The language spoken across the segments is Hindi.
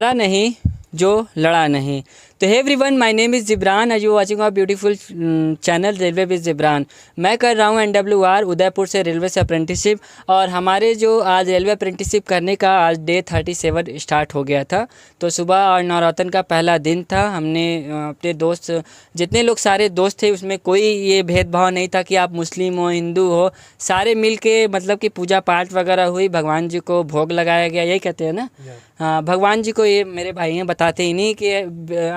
लड़ा नहीं जो लड़ा नहीं। तो hey everyone, my name is Jibran, are you watching our beautiful channel railway with Jibran. मैं कर रहा हूँ NWR उदयपुर से रेलवे से अप्रेंटिसशिप। और हमारे जो आज रेलवे अप्रेंटिसशिप करने का आज डे 37 स्टार्ट हो गया था। तो सुबह और नवरातन का पहला दिन था। हमने अपने दोस्त जितने लोग सारे दोस्त थे उसमें कोई ये भेदभाव नहीं था कि आप मुस्लिम हो हिंदू हो, सारे मिल के मतलब कि पूजा पाठ वगैरह हुई, भगवान जी को भोग लगाया गया, यही कहते हैं ना। हाँ, भगवान जी को ये मेरे भाई हैं बताते ही नहीं कि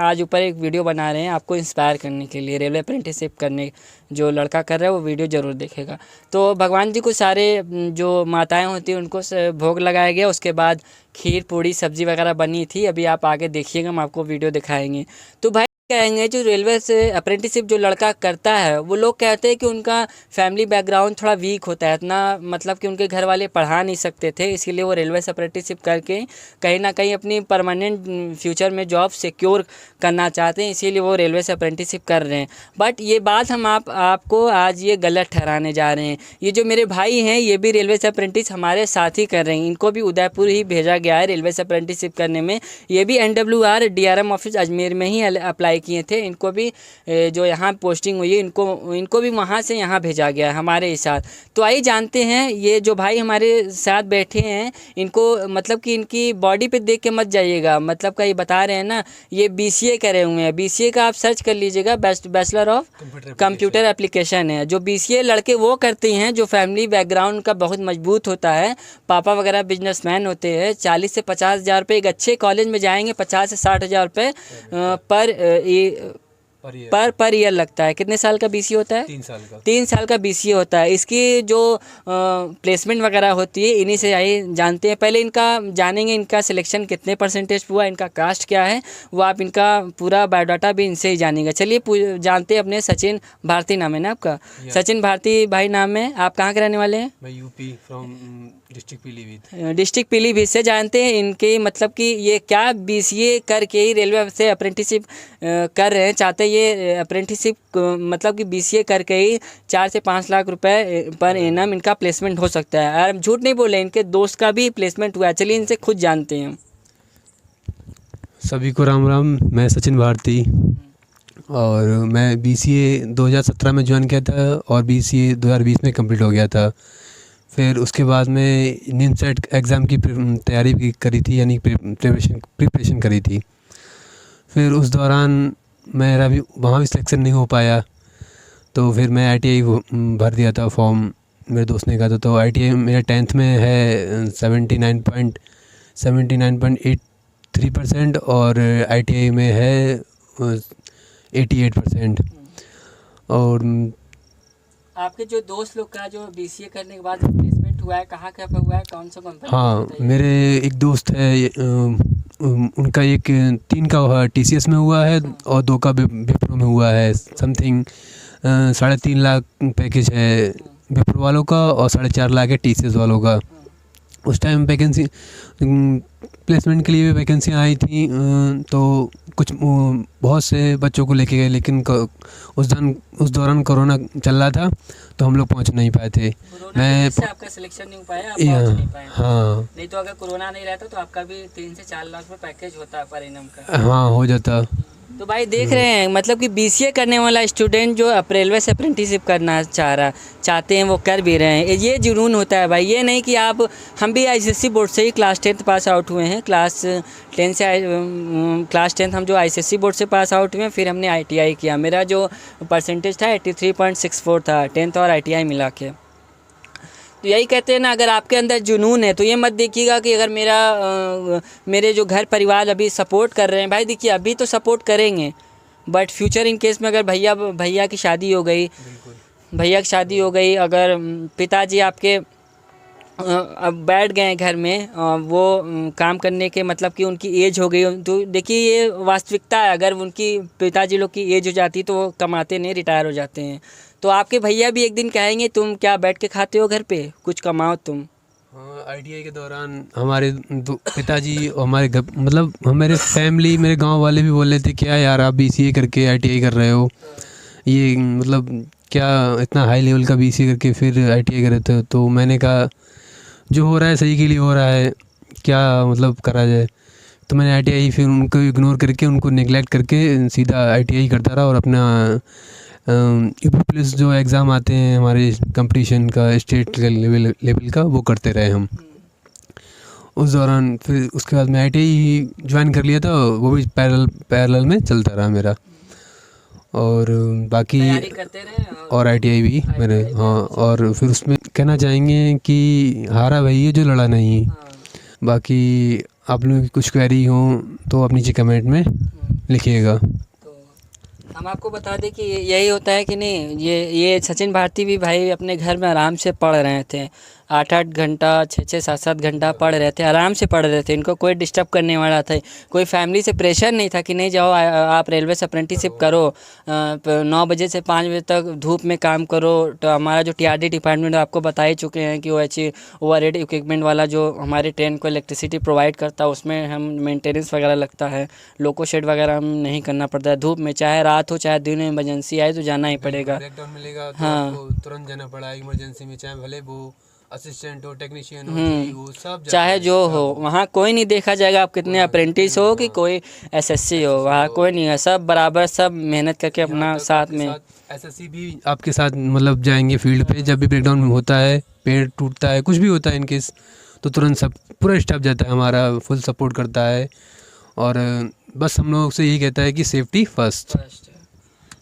आज ऊपर एक वीडियो बना रहे हैं आपको इंस्पायर करने के लिए। रेलवे अप्रेंटिसशिप करने जो लड़का कर रहा है वो वीडियो ज़रूर देखेगा। तो भगवान जी को सारे जो माताएं होती हैं उनको भोग लगाया गया। उसके बाद खीर पूड़ी सब्जी वगैरह बनी थी। अभी आप आगे देखिएगा, हम आपको वीडियो दिखाएंगे। तो भाई कहेंगे जो रेलवे से अप्रेंटिसशिप जो लड़का करता है वो लोग कहते हैं कि उनका फैमिली बैकग्राउंड थोड़ा वीक होता है, इतना मतलब कि उनके घर वाले पढ़ा नहीं सकते थे, इसीलिए वो रेलवे से अप्रेंटिसशिप करके कहीं ना कहीं अपनी परमानेंट फ्यूचर में जॉब सिक्योर करना चाहते हैं, इसीलिए वो रेलवे से अप्रेंटिसशिप कर रहे हैं। बट ये बात हम आपको आज ये गलत ठहराने जा रहे हैं। ये जो मेरे भाई हैं ये भी रेलवे से अप्रेंटिस हमारे साथ ही कर रहे हैं, इनको भी उदयपुर ही भेजा गया है रेलवे से अप्रेंटिसशिप करने में। ये भी NWR DRM ऑफिस अजमेर में ही अप्लाई किए थे। इनको भी जो यहाँ पोस्टिंग हुई है इनको भी वहाँ से यहाँ भेजा गया है हमारे ही साथ। तो आइए जानते हैं ये जो भाई हमारे साथ बैठे हैं इनको मतलब कि इनकी बॉडी पे देख के मत जाइएगा, मतलब का ये बता रहे हैं ना, ये BCA करे हुए हैं। BCA का आप सर्च कर लीजिएगा, बैचलर ऑफ कंप्यूटर एप्लीकेशन है। जो BCA लड़के वो करते हैं जो फैमिली बैकग्राउंड का बहुत मजबूत होता है, पापा वगैरह बिजनेसमैन होते हैं। 40 से 50 हज़ार रुपये एक अच्छे कॉलेज में जाएंगे, 50 से 60 हज़ार रुपये पर ईयर लगता है। कितने साल का BCA होता है? 3 साल का BCA होता है। इसकी जो प्लेसमेंट वगैरह होती है इन्हीं से आई जानते हैं। पहले इनका जानेंगे इनका सिलेक्शन कितने परसेंटेज हुआ, इनका कास्ट क्या है, वो आप इनका पूरा बायोडाटा भी इनसे ही जानेंगे। चलिए जानते हैं अपने सचिन भारती नाम है ना आपका? सचिन भारती भाई नाम है। आप कहाँ के रहने वाले हैं? मैं यूपी फ्रॉम डिस्ट्रिक्ट पीलीभीत से। जानते हैं इनके मतलब कि ये क्या BCA करके ही रेलवे से अप्रेंटिसशिप कर रहे हैं, चाहते ये अप्रेंटिसशिप मतलब कि BCA करके ही 4 से 5 लाख रुपए पर एनम इनका प्लेसमेंट हो सकता है। और झूठ नहीं बोले, इनके दोस्त का भी प्लेसमेंट हुआ है। चलिए इनसे खुद जानते हैं। सभी को राम राम। मैं सचिन भारती और मैं BCA 2017 में ज्वाइन किया था और BCA 2020 में कंप्लीट हो गया था। फिर उसके बाद में NIMSET एग्ज़ाम की तैयारी भी करी थी, यानी प्रिपरेशन करी थी। फिर उस दौरान मेरा भी वहाँ भी सिलेक्शन नहीं हो पाया, तो फिर मैं ITI भर दिया था फॉर्म, मेरे दोस्त ने कहा था। तो ITI मेरा 10th में है 79.83% और ITI में है 88%। और आपके जो दोस्त लोग का जो BCA करने के बाद प्लेसमेंट हुआ है कहाँ पे हुआ है, कौन सा कंपनी? हाँ, मेरे एक दोस्त है, उनका एक 3 का TCS में हुआ है और 2 का विप्रो में हुआ है। समथिंग 3.5 लाख पैकेज है विप्रो वालों का और 4.5 लाख है TCS वालों का। उस टाइम वैकेंसी प्लेसमेंट के लिए भी वैकेंसी आई थी, तो कुछ बहुत से बच्चों को लेके गए, लेकिन उस दौरान कोरोना चल रहा था तो हम लोग पहुंच नहीं पाए थे। मैं आपका सिलेक्शन नहीं हो पाया, आप पहुंच नहीं पाए। हाँ, नहीं तो अगर कोरोना नहीं रहता तो आपका भी 3 से 4 लाख रुपए पैकेज होता पर एनम का। हाँ, हो जाता। तो भाई देख रहे हैं मतलब कि BCA करने वाला स्टूडेंट जो रेलवे से अप्रेंटिसशिप करना चाहते हैं वो कर भी रहे हैं। ये जुनून होता है भाई, ये नहीं कि आप हम भी ICSE बोर्ड से ही क्लास 10th पास आउट हुए हैं। क्लास 10 हम जो ICSE बोर्ड से पास आउट हुए हैं, फिर हमने ITI किया। मेरा जो परसेंटेज था 83.64 था 10th और ITI मिला के। तो यही कहते हैं ना, अगर आपके अंदर जुनून है तो ये मत देखिएगा कि अगर मेरे जो घर परिवार अभी सपोर्ट कर रहे हैं। भाई देखिए अभी तो सपोर्ट करेंगे, बट फ्यूचर इन केस में अगर भैया की शादी हो गई, अगर पिताजी आपके अब बैठ गए घर में, वो काम करने के मतलब कि उनकी एज हो गई, तो देखिए ये वास्तविकता है। अगर उनकी पिताजी लोग की एज हो जाती तो वो कमाते नहीं, रिटायर हो जाते हैं। तो आपके भैया भी एक दिन कहेंगे तुम क्या बैठ के खाते हो घर पे, कुछ कमाओ तुम। हाँ, ITI के दौरान हमारे पिताजी और हमारे घर मतलब हमारे फैमिली, मेरे गांव वाले भी बोल रहे थे क्या यार आप BCA करके ITI कर रहे हो, ये मतलब क्या इतना हाई लेवल का BCA करके फिर ITI कर रहे थे। तो मैंने कहा जो हो रहा है सही के लिए हो रहा है, क्या मतलब करा जाए। तो मैंने ITI फिर उनको इग्नोर करके, उनको नेगलेक्ट करके सीधा ITI करता रहा और अपना UP पुलिस जो एग्ज़ाम आते हैं हमारे कंपटीशन का, स्टेट लेवल का, वो करते रहे हम। उस दौरान फिर उसके बाद मैं ITI ज्वाइन कर लिया था, वो भी पैरेलल में चलता रहा मेरा। और बाकी तैयारी करते रहे और ITI भी मैंने, हाँ। और फिर उसमें कहना चाहेंगे कि हारा वही है जो लड़ा नहीं। बाकी आप लोगों की कुछ क्वेरी हो तो आप नीचे कमेंट में लिखिएगा। तो हम आपको बता दें कि यही होता है कि नहीं, ये सचिन भारती भी भाई अपने घर में आराम से पढ़ रहे थे, 8-8 घंटा, 6-6, 7-7 घंटा पढ़ रहे थे, आराम से पढ़ रहे थे। इनको कोई डिस्टर्ब करने वाला था, कोई फैमिली से प्रेशर नहीं था कि नहीं जाओ आप रेलवे से अप्रेंटिसशिप करो, 9 बजे से 5 बजे तक धूप में काम करो। तो हमारा जो TRD डिपार्टमेंट आपको बता ही चुके हैं कि वो ओवरहेड इक्विपमेंट वाला जो हमारे ट्रेन को इलेक्ट्रिसिटी प्रोवाइड करता है, उसमें हम मेंटेनेंस वगैरह लगता है, लोको शेड वगैरह हम नहीं करना पड़ता है। धूप में चाहे रात हो चाहे दिन में इमरजेंसी आए तो जाना ही पड़ेगा। ब्रेकडाउन मिलेगा तो हाँ। आपको तुरंत जाना पड़ा इमरजेंसी में, चाहे भले वो असिस्टेंट हो, टेक्नीशियन हो, जी, वो सब चाहे जो हो, वहाँ कोई नहीं देखा जाएगा आप कितने अप्रेंटिस हो कि कोई SSC हो, वहाँ कोई नहीं है, सब बराबर, सब मेहनत करके अपना साथ में। SSC भी आपके साथ मतलब जाएंगे फील्ड पे, जब भी ब्रेकडाउन होता है, पेड़ टूटता है, कुछ भी होता है इनकेस, तो तुरंत सब पूरा स्टाफ जाता है हमारा, फुल सपोर्ट करता है। और बस हम लोग से यही कहता है कि सेफ्टी फर्स्ट।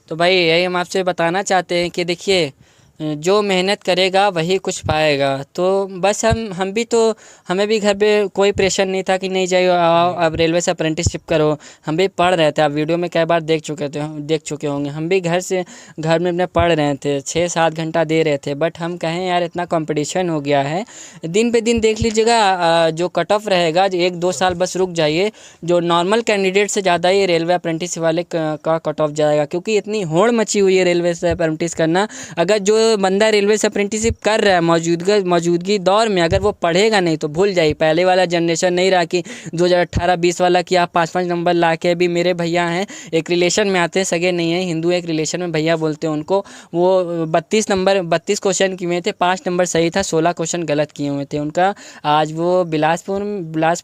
तो भाई यही हम आपसे बताना चाहते हैं कि देखिए, जो मेहनत करेगा वही कुछ पाएगा। तो बस हम भी, तो हमें भी घर पे कोई प्रेशर नहीं था कि नहीं जाइए आओ अब रेलवे से अप्रेंटिसशिप करो। हम भी पढ़ रहे थे, आप वीडियो में कई बार देख चुके होंगे। हम भी घर में अपने पढ़ रहे थे, 6-7 घंटा दे रहे थे। बट हम कहें यार इतना कंपटीशन हो गया है, दिन पे दिन देख लीजिएगा जो कट ऑफ रहेगा, 1-2 साल बस रुक जाइए, जो नॉर्मल कैंडिडेट से ज़्यादा ये रेलवे अप्रेंटिस वाले का कट ऑफ जाएगा, क्योंकि इतनी होड़ मची हुई है रेलवे से अप्रेंटिस करना। अगर जो बंदा रेलवे से अप्रेंटिसशिप कर रहा है मौजूदगी दौर में, अगर वो पढ़ेगा नहीं तो भूल जाइए। पहले वाला जनरेशन नहीं रहा कि 2018-20 वाला कि आप 5-5 नंबर ला के, अभी मेरे भैया हैं एक रिलेशन में आते हैं, सगे नहीं हैं, हिंदू एक रिलेशन में भैया बोलते हैं उनको, वो 32 क्वेश्चन किए हुए थे, 5 नंबर सही था, 16 क्वेश्चन गलत किए हुए थे उनका। आज वो बिलासपुर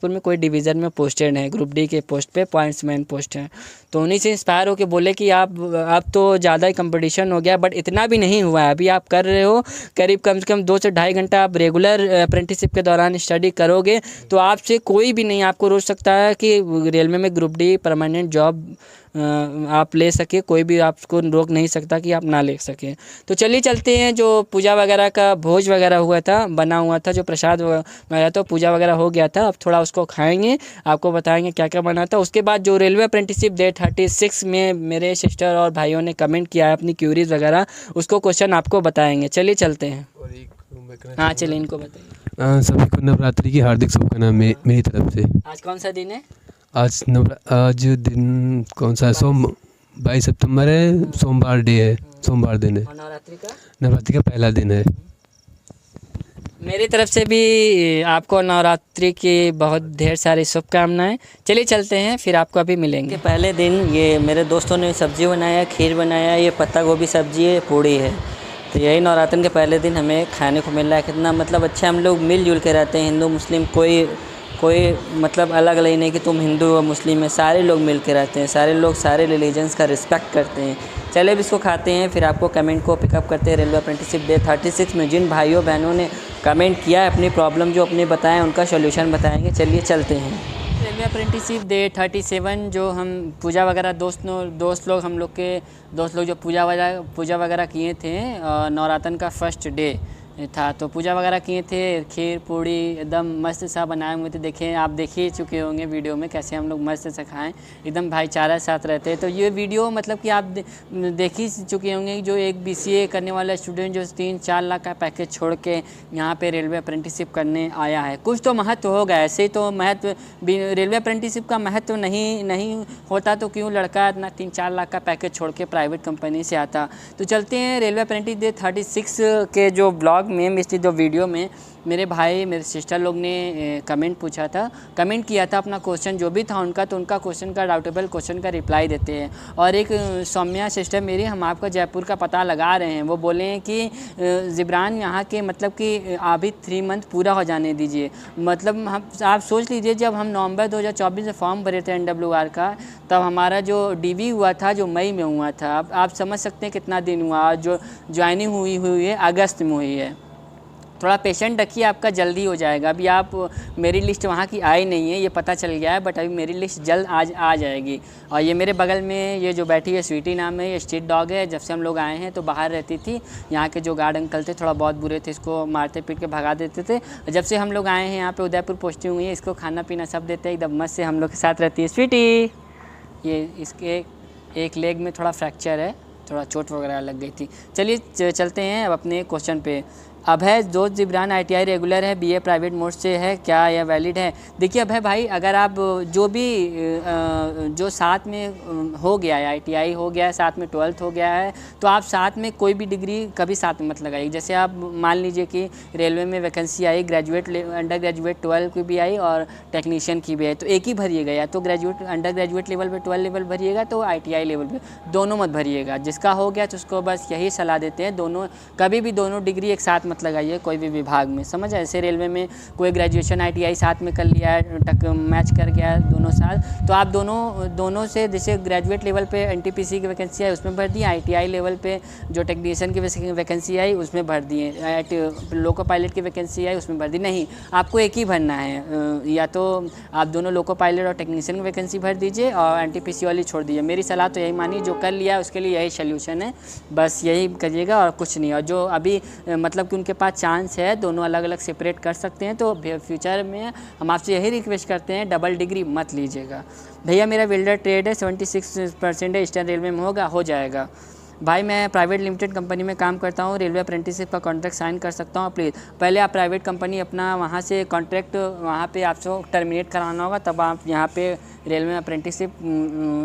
में कोई डिवीज़न में पोस्टेड है, ग्रुप D के पोस्ट पे, पॉइंट्समैन पोस्ट है। तो उन्हीं से इंस्पायर होकर बोले कि आप अब तो ज़्यादा ही कंपटीशन हो गया, बट इतना भी नहीं हुआ है। अभी आप कर रहे हो करीब कम से कम 2 से ढाई घंटा आप रेगुलर अप्रेंटिसशिप के दौरान स्टडी करोगे तो आपसे कोई भी नहीं आपको रोक सकता है कि रेलवे में ग्रुप D परमानेंट जॉब आप ले सके। कोई भी आपको रोक नहीं सकता कि आप ना ले सके। तो चलिए चलते हैं, जो पूजा वगैरह का भोज वगैरह हुआ था, बना हुआ था, जो प्रसाद वगैरह था, पूजा वगैरह हो गया था। अब थोड़ा उसको खाएंगे, आपको बताएंगे क्या क्या बना था। उसके बाद जो रेलवे अप्रेंटिसशिप डे 36 में मेरे सिस्टर और भाइयों ने कमेंट किया है अपनी क्यूरीज वगैरह, उसको क्वेश्चन आपको बताएंगे। चलिए चलते हैं। हाँ चलिए इनको बताइए। सभी को नवरात्रि की हार्दिक शुभकामनाएं मेरी तरफ से। आज कौन सा दिन है? आज दिन कौन सा है? 22 सितंबर है, सोमवार डे है, सोमवार दिन है। और नवरात्रि का पहला दिन है। मेरी तरफ से भी आपको नवरात्रि की बहुत ढेर सारी शुभकामनाएं। चलिए चलते हैं, फिर आपको अभी मिलेंगे। पहले दिन ये मेरे दोस्तों ने सब्ज़ी बनाया, खीर बनाया, ये पत्ता गोभी सब्ज़ी है, पूड़ी है। तो यही नवरात्र के पहले दिन हमें खाने को मिल रहा है। कितना मतलब अच्छा, हम लोग मिलजुल के रहते हैं, हिंदू मुस्लिम कोई मतलब अलग अलग नहीं कि तुम हिंदू और मुस्लिम है, सारे लोग मिल के रहते हैं, सारे लोग सारे रिलीजन्स का रिस्पेक्ट करते हैं। चले अब इसको खाते हैं, फिर आपको कमेंट को पिकअप करते हैं। रेलवे अप्रेंटिसशिप डे 36 में जिन भाइयों बहनों ने कमेंट किया है, अपनी प्रॉब्लम जो अपने बताएं उनका सोल्यूशन बताएंगे। चलिए चलते हैं। रेलवे अप्रेंटिसशिप डे 37 जो हम पूजा वगैरह दोस्त लोग हम लोग के दोस्त लोग जो पूजा वगैरह किए थे, नवरात्र का फर्स्ट डे था, तो पूजा वगैरह किए थे, खीर पूड़ी एकदम मस्त सा बनाए हुए थे। देखें, आप देख ही चुके होंगे वीडियो में कैसे हम लोग मस्त से खाएं, एकदम भाईचारा साथ रहते हैं। तो ये वीडियो मतलब कि आप देख ही चुके होंगे कि जो एक BCA करने वाला स्टूडेंट जो 3-4 लाख का पैकेज छोड़ के यहाँ पे रेलवे अप्रेंटिसशिप करने आया है, कुछ तो महत्व होगा। ऐसे ही तो महत्व रेलवे अप्रेंटिसशिप का महत्व नहीं होता तो क्यों लड़का इतना 3-4 लाख का पैकेज छोड़ के प्राइवेट कंपनी से आता। तो चलते हैं रेलवे अप्रेंटिस डे 36 के जो ब्लॉग में, इसकी जो वीडियो में मेरे भाई मेरे सिस्टर लोग ने कमेंट पूछा था, कमेंट किया था अपना क्वेश्चन जो भी था उनका, तो उनका क्वेश्चन का डाउटेबल क्वेश्चन का रिप्लाई देते हैं। और एक सौम्या सिस्टर मेरी, हम आपका जयपुर का पता लगा रहे हैं, वो बोले हैं कि ज़िब्रान यहाँ के मतलब कि अभी 3 मंथ पूरा हो जाने दीजिए। मतलब हम आप सोच लीजिए, जब हम नवंबर 2024 में फॉर्म भरे थे NWR का, तब हमारा जो DV हुआ था जो मई में हुआ था। अब आप समझ सकते हैं कितना दिन हुआ। जो ज्वाइनिंग हुई है अगस्त में हुई है। थोड़ा पेशेंट रखिए, आपका जल्दी हो जाएगा। अभी आप मेरी लिस्ट वहाँ की आई नहीं है, ये पता चल गया है, बट अभी मेरी लिस्ट जल्द आज आ जाएगी। और ये मेरे बगल में ये जो बैठी है स्वीटी नाम है, ये स्ट्रीट डॉग है। जब से हम लोग आए हैं तो बाहर रहती थी। यहाँ के जो गार्ड अंकल थे थोड़ा बहुत बुरे थे, इसको मारते पीट के भगा देते थे। जब से हम लोग आए हैं यहाँ पे उदयपुर पोस्टिंग हुई है, इसको खाना पीना सब देते हैं, एकदम मस्त से हम लोग के साथ रहती है स्वीटी। ये इसके एक लेग में थोड़ा फ्रैक्चर है, थोड़ा चोट वगैरह लग गई थी। चलिए चलते हैं अब अपने क्वेश्चन पे। अभय दोस्त ज़िब्रान ITI रेगुलर है, BA प्राइवेट मोड से है, क्या यह वैलिड है? देखिए अभय भाई, अगर आप जो भी जो साथ में हो गया है, ITI हो गया है, साथ में 12th हो गया है, तो आप साथ में कोई भी डिग्री कभी साथ में मत लगाइए। जैसे आप मान लीजिए कि रेलवे में वैकेंसी आई, ग्रेजुएट अंडर ग्रेजुएट 12 की भी आई और टेक्नीशियन की भी आई, तो एक ही भरिएगा। या तो ग्रेजुएट अंडर ग्रेजुएट लेवल पे 12 लेवल भरिएगा, तो ITI लेवल पे दोनों मत भरिएगा। जिसका हो गया तो उसको बस यही सलाह देते हैं, दोनों कभी भी दोनों डिग्री एक साथ मत लगाइए कोई भी विभाग में, समझ। ऐसे रेलवे में कोई ग्रेजुएशन ITI साथ में कर लिया है, मैच कर गया है दोनों साल, तो आप दोनों से, जैसे ग्रेजुएट लेवल पे NTPC की वैकेंसी आई उसमें भर दिए, ITI लेवल पे जो टेक्नीशियन की वैकेंसी आई उसमें भर दिए, लोको पायलट की वैकेंसी आई उसमें भर दी। नहीं, आपको एक ही भरना है। या तो आप दोनों लोको पायलट और टेक्नीशियन की वैकेंसी भर दीजिए और NTPC वाली छोड़ दीजिए। मेरी सलाह तो यही मानिए, जो कर लिया उसके लिए यही सोल्यूशन है, बस यही करिएगा और कुछ नहीं। और जो अभी मतलब कि उनके पास चांस है, दोनों अलग अलग सेपरेट कर सकते हैं, तो फ्यूचर में हम आपसे यही रिक्वेस्ट करते हैं, डबल डिग्री मत लीजिएगा। भैया मेरा वेल्डर ट्रेड है, 76% है, ईस्टर्न रेलवे में हो जाएगा। भाई मैं प्राइवेट लिमिटेड कंपनी में काम करता हूँ, रेलवे अप्रेंटिसशिप का कॉन्ट्रैक्ट साइन कर सकता हूँ प्लीज़? पहले आप प्राइवेट कंपनी अपना वहाँ से कॉन्ट्रैक्ट वहाँ पे आपको टर्मिनेट कराना होगा, तब आप यहाँ पे रेलवे अप्रेंटिसशिप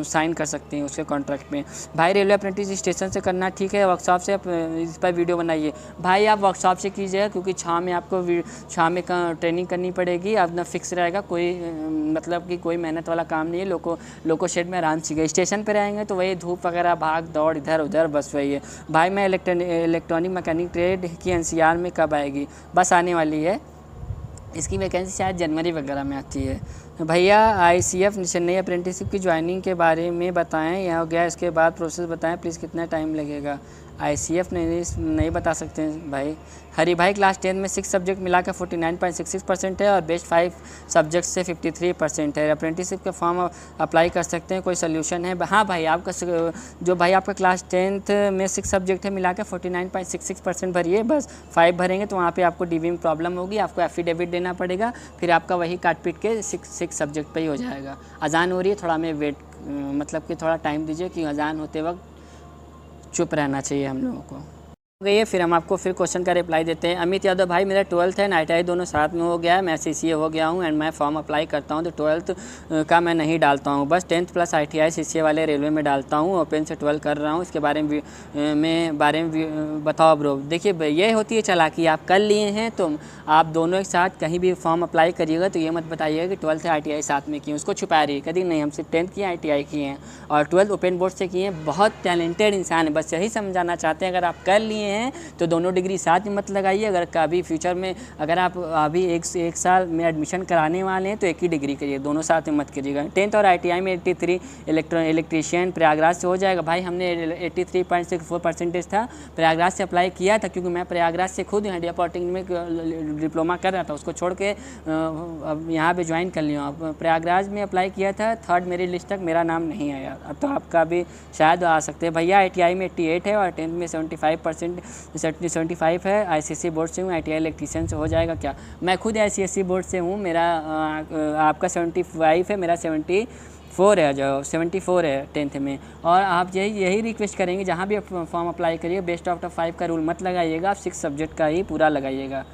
साइन कर सकते हैं उसके कॉन्ट्रैक्ट में। भाई रेलवे अप्रेंटिस स्टेशन से करना ठीक है, वर्कशॉप से इस पर वीडियो बनाइए? भाई आप वर्कशॉप से कीजिएगा, क्योंकि छाँव में आपको छाँव में ट्रेनिंग करनी पड़ेगी, अपना फिक्स रहेगा, कोई मतलब कि कोई मेहनत वाला काम नहीं है। लोको शेड में आराम से गए, स्टेशन पर रहेंगे तो वही धूप वगैरह, भाग दौड़ इधर उधर, बस वही है। भाई मैं इलेक्ट्रॉनिक मैकेनिक ट्रेड की NCR में कब आएगी? बस आने वाली है, इसकी वैकेंसी शायद जनवरी वगैरह में आती है। भैया ICF चेन्नई अप्रेंटिसशिप की ज्वाइनिंग के बारे में बताएं, यह हो गया इसके बाद प्रोसेस बताएं प्लीज़, कितना टाइम लगेगा? ICF नहीं बता सकते हैं भाई। हरी भाई क्लास 10 में 6 सब्जेक्ट मिलाकर 49.66% है और बेस्ट 5 सब्जेक्ट से 53% है। अप्रेंटिसशिप का फॉर्म अप्लाई कर सकते हैं, कोई सोल्यूशन है? हाँ भाई, आपका जो भाई आपका क्लास 10th में 6 सब्जेक्ट है, मिलाकर 49.66% भरिए, बस 5 भरेंगे तो वहाँ पे आपको DV में प्रॉब्लम होगी, आपको एफिडेविट देना पड़ेगा, फिर आपका वही काट पीट के 6 सब्जेक्ट पे ही हो जाएगा। अजान हो रही है, थोड़ा मैं वेट मतलब कि थोड़ा टाइम दीजिए, कि अजान होते वक्त चुप रहना चाहिए हम लोगों को। गई है, फिर हम आपको फिर क्वेश्चन का रिप्लाई देते हैं। अमित यादव भाई मेरा 12th है, ITI दोनों साथ में हो गया है, मैं CCA हो गया हूँ एंड मैं फॉर्म अप्लाई करता हूँ, तो 12th का मैं नहीं डालता हूँ, बस 10th प्लस ITI CCA वाले रेलवे में डालता हूँ, ओपन से 12 कर रहा हूँ, इसके बारे में बताओ ब्रो। देखिए ये होती है चालाकी, आप कर लिए हैं तो आप दोनों एक साथ कहीं भी फॉर्म अप्लाई करिएगा तो ये मत बताइएगा कि 12th ITI साथ में किए, उसको छुपा रही है, कभी नहीं। हम सिर्फ 10th किए, ITI किए हैं और 12th ओपन बोर्ड से किए हैं। बहुत टैलेंटेड इंसान है, बस यही समझाना चाहते हैं। अगर आप कर लिए हैं तो दोनों डिग्री साथ में मत लगाइए। अगर कभी फ्यूचर में अगर आप अभी एक साल में एडमिशन कराने वाले हैं तो एक ही डिग्री करिए, दोनों साथ में मत करिएगा। 10th और ITI में 83 इलेक्ट्रीशियन प्रयागराज से हो जाएगा। भाई हमने 83.64% था, प्रयागराज से अप्लाई किया था, क्योंकि मैं प्रयागराज से खुद इंडिया पॉलिटेक्निक में डिप्लोमा कर रहा था, उसको छोड़ के अब यहाँ पे ज्वाइन कर लिया। प्रयागराज में अप्लाई किया था, 3rd मेरी लिस्ट तक मेरा नाम नहीं आया, अब तो आपका भी शायद आ सकते हैं। भैया ITI में 88 है और 10th में 75 है। ICSE बोर्ड से हूँ, ITI इलेक्ट्रीशियन से हो जाएगा क्या? मैं खुद ICSE बोर्ड से हूँ, मेरा आपका 75 है, मेरा 74 है, जो 74 है 10th में। और आप यही रिक्वेस्ट करेंगे, जहाँ भी आप फॉर्म अप्लाई करिए बेस्ट आउट ऑफ 5 का रूल मत लगाइएगा, आप 6 सब्जेक्ट का ही पूरा लगाइएगा।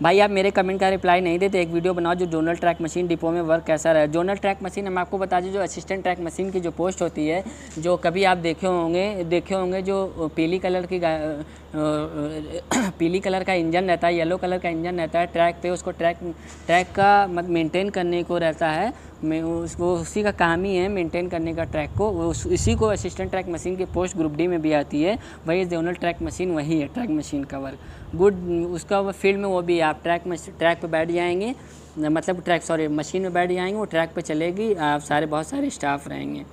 भाई आप मेरे कमेंट का रिप्लाई नहीं देते, एक वीडियो बनाओ जो जोनल ट्रैक मशीन डिपो में वर्क कैसा रहा। जोनल ट्रैक मशीन हम आपको बता दें, जो असिस्टेंट ट्रैक मशीन की जो पोस्ट होती है, जो कभी आप देखे होंगे जो पीली कलर की पीली कलर का इंजन रहता है, येलो कलर का इंजन रहता है ट्रैक पे, उसको ट्रैक का मेंटेन करने को रहता है। वो उसी का काम ही है मेंटेन करने का ट्रैक को। इसी को असिस्टेंट ट्रैक मशीन की पोस्ट ग्रुप डी में भी आती है। वही जोनल ट्रैक मशीन वही है ट्रैक मशीन का वर्क। गुड उसका फील्ड में वो भी है। आप ट्रैक पे बैठ जाएंगे, मतलब मशीन में बैठ जाएंगे, वो ट्रैक पे चलेगी, आप बहुत सारे स्टाफ रहेंगे।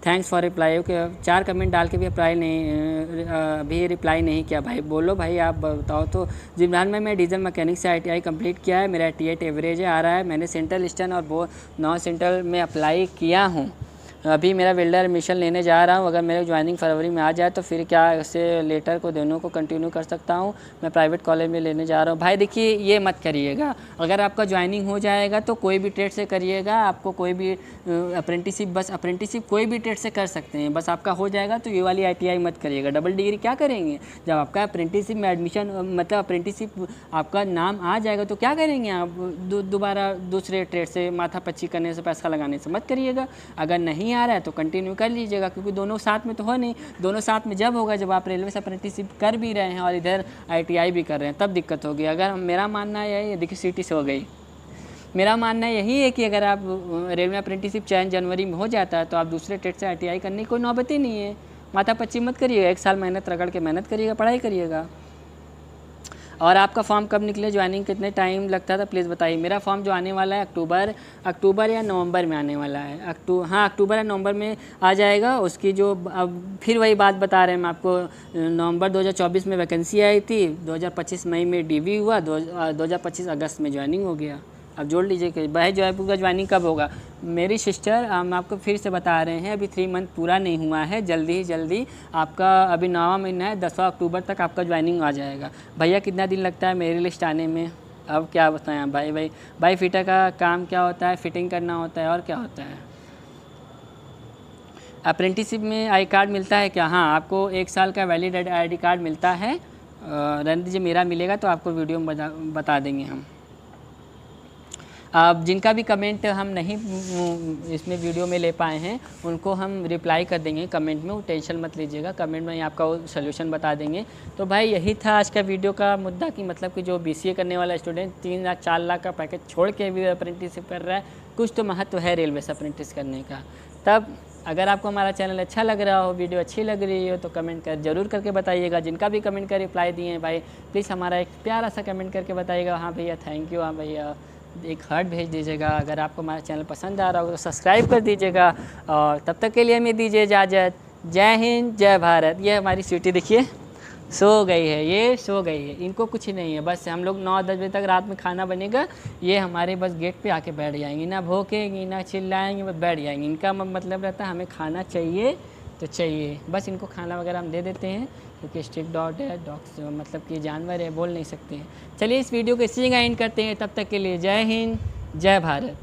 Thanks for reply. Okay 4 comment डाल के भी अभी रिप्लाई नहीं किया। भाई बोलो भाई, आप बताओ तो। जिब्रान में मैं डीजल मैकेनिक से ITI कंप्लीट किया है, मेरा 88 एवरेज आ रहा है। मैंने सेंट्रल ईस्टर्न और 9 सेंट्रल में अप्लाई किया हूँ। अभी मेरा वेल्डर एडमिशन लेने जा रहा हूँ। अगर मेरे ज्वाइनिंग फरवरी में आ जाए तो फिर क्या इससे लेटर को दोनों को कंटिन्यू कर सकता हूँ। मैं प्राइवेट कॉलेज में लेने जा रहा हूँ। भाई देखिए, ये मत करिएगा। अगर आपका ज्वाइनिंग हो जाएगा तो कोई भी ट्रेड से करिएगा। आपको कोई भी अप्रेंटिसिप कोई भी ट्रेड से कर सकते हैं। बस आपका हो जाएगा तो ये वाली ITI मत करिएगा। डबल डिग्री क्या करेंगे जब आपका अप्रेंटिसिप में एडमिशन, मतलब अप्रेंटिसिप आपका नाम आ जाएगा तो क्या करेंगे आप? दोबारा दूसरे ट्रेड से माथापच्ची करने से, पैसा लगाने से मत करिएगा। अगर नहीं आ रहा है तो कंटिन्यू कर लीजिएगा, क्योंकि दोनों साथ में तो हो नहीं। दोनों साथ में जब होगा जब आप रेलवे से अप्रेंटिसिप कर भी रहे हैं और इधर ITI भी कर रहे हैं, तब दिक्कत होगी। अगर मेरा मानना है ये देखिए, सिटी से हो गई। मेरा मानना यही है कि अगर आप रेलवे अप्रेंटिसिप चयन जनवरी में हो जाता है तो आप दूसरे ट्रेड से ITI करने की कोई नौबत ही नहीं है। माथापच्ची मत करिएगा। 1 साल मेहनत रगड़ के मेहनत करिएगा, पढ़ाई करिएगा। और आपका फॉर्म कब निकले, ज्वाइनिंग कितने टाइम लगता था, प्लीज़ बताइए। मेरा फॉर्म जो आने वाला है अक्टूबर या नवंबर में आने वाला है। अक्टूबर या नवंबर में आ जाएगा। उसकी जो अब फिर वही बात बता रहे हैं हम आपको। नवंबर 2024 में वैकेंसी आई थी, 2025 मई में DV हुआ, 2025 अगस्त में ज्वाइनिंग हो गया। अब जोड़ लीजिए कि भाई जयपुर का ज्वाइनिंग कब होगा। मेरी सिस्टर, हम आपको फिर से बता रहे हैं, अभी 3 मंथ पूरा नहीं हुआ है। जल्दी आपका अभी 9वां महीना है, 10वां अक्टूबर तक आपका ज्वाइनिंग आ जाएगा। भैया कितना दिन लगता है मेरी लिस्ट आने में? अब क्या बताएं भाई फिटर का काम क्या होता है? फिटिंग करना होता है और क्या होता है। अप्रेंटिसिप में आई कार्ड मिलता है क्या? हाँ, आपको 1 साल का वैलिड ID कार्ड मिलता है। रहने दीजिए, मेरा मिलेगा तो आपको वीडियो में बता देंगे हम। अब जिनका भी कमेंट हम नहीं इसमें वीडियो में ले पाए हैं उनको हम रिप्लाई कर देंगे कमेंट में। वो टेंशन मत लीजिएगा, कमेंट में आपका वो सोल्यूशन बता देंगे। तो भाई यही था आज का वीडियो का मुद्दा, कि मतलब कि जो BCA करने वाला स्टूडेंट 3 लाख 4 लाख का पैकेज छोड़ के भी अप्रेंटिसशिप कर रहा है, कुछ तो महत्व है रेलवे से अप्रेंटिस करने का। तब अगर आपको हमारा चैनल अच्छा लग रहा हो, वीडियो अच्छी लग रही हो, तो कमेंट ज़रूर करके बताइएगा। जिनका भी कमेंट का रिप्लाई दिए हैं भाई, प्लीज़ हमारा एक प्यारा सा कमेंट करके बताइएगा, हाँ भैया थैंक यू, हाँ भैया एक हार्ट भेज दीजिएगा। अगर आपको हमारा चैनल पसंद आ रहा हो तो सब्सक्राइब कर दीजिएगा। और तब तक के लिए हमें दीजिए इजाज़त। जय हिंद, जय भारत। ये हमारी स्वीटी देखिए सो गई है, ये सो गई है, इनको कुछ नहीं है। बस हम लोग 9-10 बजे तक रात में खाना बनेगा, ये हमारे बस गेट पे आके बैठ जाएंगी, ना भौंकेंगी ना चिल्लाएंगी, बस बैठ जाएंगी। इनका मतलब रहता है हमें खाना चाहिए तो चाहिए, बस इनको खाना वगैरह हम दे देते हैं, क्योंकि स्ट्रिक्ट डॉग है, डॉग्स मतलब कि जानवर है, बोल नहीं सकते हैं। चलिए इस वीडियो को इसी जगह एंड करते हैं। तब तक के लिए जय हिंद, जय भारत।